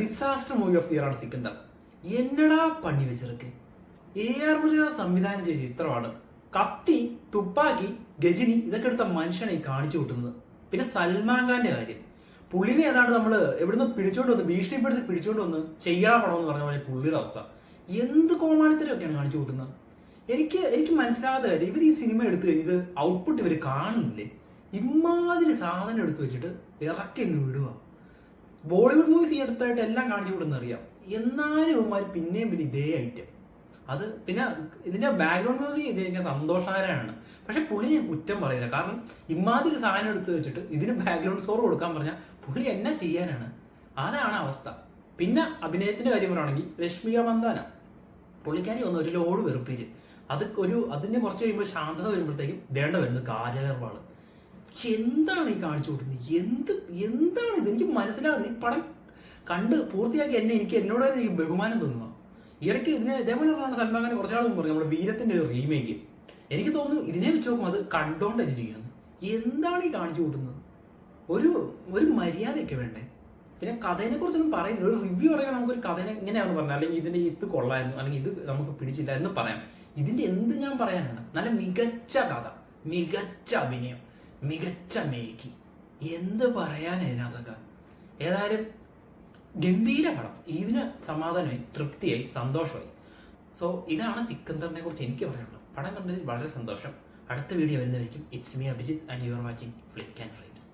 Disaster movie of the year ആണ് സിക്കന്ദർ. എന്നടാ പണി വെച്ചിറക്ക്. AR മുരുകദാസ് സംവിധാനം ചെയ്ത ചിത്രമാണ്. കത്തി, തുപ്പാക്കി, ഗജനി ഇതൊക്കെ എടുത്ത മനുഷ്യനെ ഈ കാണിച്ചു കൂട്ടുന്നത്. പിന്നെ സൽമാൻ ഖാന്റെ കാര്യം, പുള്ളിനെ ഏതാണ്ട് നമ്മള് എവിടുന്ന് പിടിച്ചോണ്ട് വന്ന് ഭീഷണിപ്പെടുത്തി പിടിച്ചോണ്ട് വന്ന് ചെയ്യാ പടം എന്ന് പറഞ്ഞ പോലെ പുള്ളിയുടെ അവസ്ഥ. എന്ത് കോമാളിത്തരമൊക്കെയാണ് കാണിച്ചു കൂട്ടുന്നത്. എനിക്ക് മനസ്സിലാകാത്ത കാര്യം, ഇവർ ഈ സിനിമ എടുത്തു കഴിഞ്ഞ് ഇത് ഔട്ട്പുട്ട് ഇവർ കാണുന്നില്ലേ? ഇമാതിരി സാധനം എടുത്തു വെച്ചിട്ട് ഇറക്കി അങ്ങ് വിടുക. ബോളിവുഡ് മൂവീസ് ഈ അടുത്തായിട്ട് എല്ലാം കാണിച്ചു കൊടുക്കുന്ന അറിയാം. എന്നാലും ഇവന്മാർ പിന്നെയും പിന്നെ ഇതേ ഐറ്റം. അത് പിന്നെ ഇതിന്റെ ബാക്ക്ഗ്രൗണ്ട് മ്യൂസിക് ഇത് സന്തോഷകരമാണ്. പക്ഷെ പുള്ളി ഞാൻ കുറ്റം പറയില്ല. കാരണം ഇമാതിരി സാധനം എടുത്ത് വെച്ചിട്ട് ഇതിന് ബാക്ക്ഗ്രൗണ്ട് സ്കോർ കൊടുക്കാൻ പറഞ്ഞാൽ പുള്ളി എന്നാ ചെയ്യാനാണ്? അതാണ് അവസ്ഥ. പിന്നെ അഭിനയത്തിന്റെ കാര്യം പറയുകയാണെങ്കിൽ രശ്മിക മന്ദാന പുള്ളിക്കാരി വന്ന ഒരു ലോഡ് വെറുപ്പേര്. അതിന് കുറച്ച് കഴിയുമ്പോൾ ശാന്തത വരുമ്പോഴത്തേക്കും ദേണ്ട വരുന്നത് കാജലർവാള്. എന്താണ് ഈ കാണിച്ചു കൊടുക്കുന്നത്? എന്താണ് ഇത്? എനിക്ക് മനസ്സിലാകുന്നത്. ഈ പടം കണ്ട് പൂർത്തിയാക്കി എനിക്ക് എന്നോട് തന്നെ ഈ ബഹുമാനം തോന്നുക. ഈ ഇടയ്ക്ക് ഇതേപോലെ പറഞ്ഞാണ് സൽമാൻ ഖാൻ കുറച്ചാൾ മുമ്പ് പറഞ്ഞു നമ്മുടെ വീരത്തിന്റെ ഒരു റീമേക്ക്. എനിക്ക് തോന്നുന്നു ഇതിനെ വെച്ച് നോക്കുമ്പോൾ അത് കണ്ടോണ്ടിരിക്കുകയാണ്. എന്താണ് ഈ കാണിച്ചു കൂട്ടുന്നത്? ഒരു മര്യാദയൊക്കെ വേണ്ടേ? പിന്നെ കഥയെ കുറിച്ചൊന്നും പറയുന്നില്ല. ഒരു റിവ്യൂ പറയുമ്പോൾ നമുക്കൊരു കഥനെ ഇങ്ങനെയാണ് പറഞ്ഞത്, അല്ലെങ്കിൽ ഇതിന്റെ ഇത് കൊള്ളായിരുന്നു, അല്ലെങ്കിൽ ഇത് നമുക്ക് പിടിച്ചില്ല എന്ന് പറയാം. ഇതിന്റെ എന്ത് ഞാൻ പറയാനാണ്? നല്ല മികച്ച കഥ, മികച്ച അഭിനയം, മികച്ച മേക്കിംഗ്, എന്ത് പറയാൻ ഇതിനകത്തൊക്കെ. ഏതായാലും ഗംഭീര പടം. ഇതിന് സമാധാനമായി, തൃപ്തിയായി, സന്തോഷമായി. സോ ഇതാണ് സിക്കന്ദറിനെ കുറിച്ച് എനിക്ക് പറയാനുള്ളത്. പടം കണ്ടതിൽ വളരെ സന്തോഷം. അടുത്ത വീഡിയോ വരുന്നതായിരിക്കും. It's me Abhijith and you are watching Flick and frames.